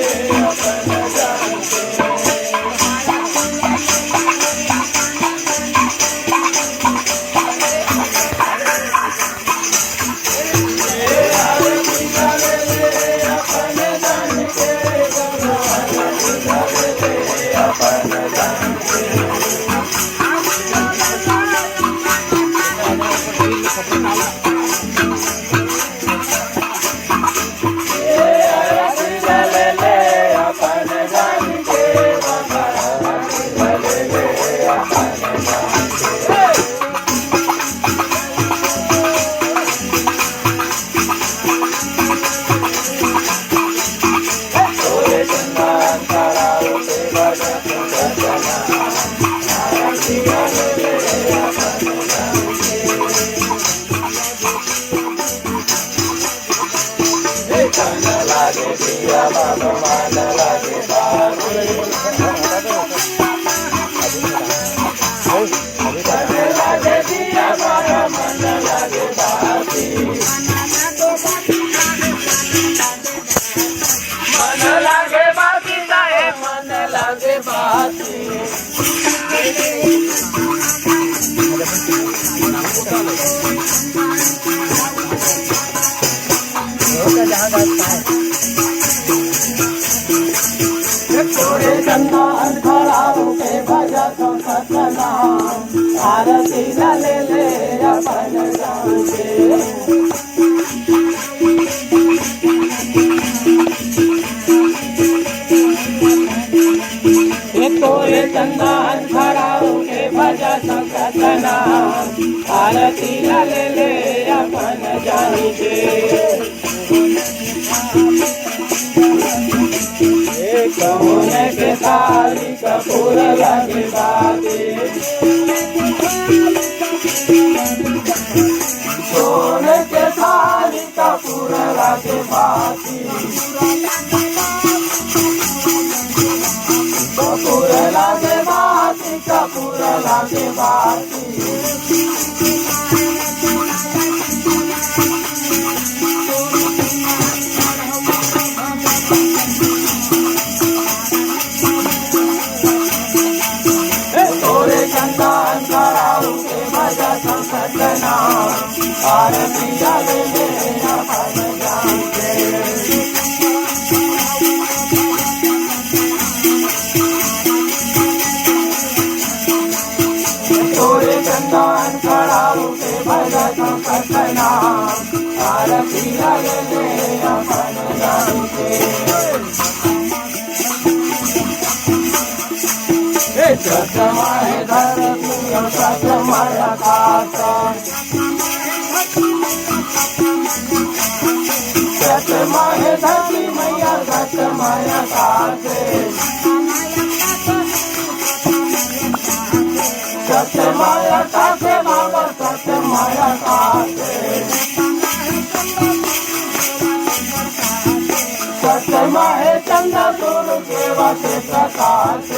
अपन जान लागे दिया बाबा मन लागे बाती लागे दिया बाबा मन लागे बाती मन लागे बाती जाए मन लागे बाती थोड़े चंदा खड़ाऊ के भजा तो सतना आरती ले ले अपन जान के थोड़े चंदा खड़ाऊ के भजा तो सतना आरती ले ले अपन जान के सोने के थाली कपूर लगे बाती सोने के थाली कपूर लगे बाती कपूर लगे बाती कपूर लगे बाती आरती ले ले अपन जान के थोड़े चंदन खड़ाऊ के भजन सतना आरती ले ले अपन जान के सतमाय धरती सतमाय आकाश सतमाय धरती मैया सतमाय आकाश सतमाय आकाश बाबा सतमाय आकाश सतमाय चंद्र सूर्य देवा से प्रकाश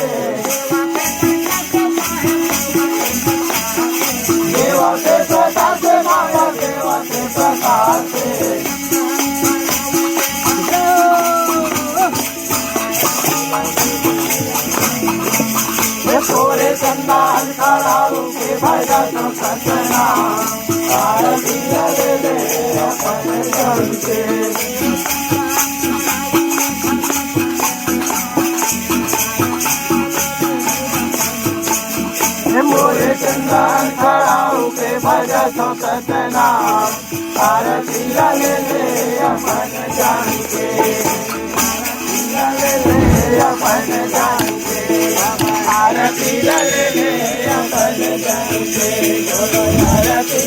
देवा से प्रकाश बाबा देवा से प्रकाश थोड़े चंदन खड़ाऊ के भजा तो सतना आरती ले ले अपन जान के मोरे चंदन खड़ाऊ के भजा तो सतना आरती ले ले अपन जान के ले ले अपन जान के आरती ले ले अपन जान के आरती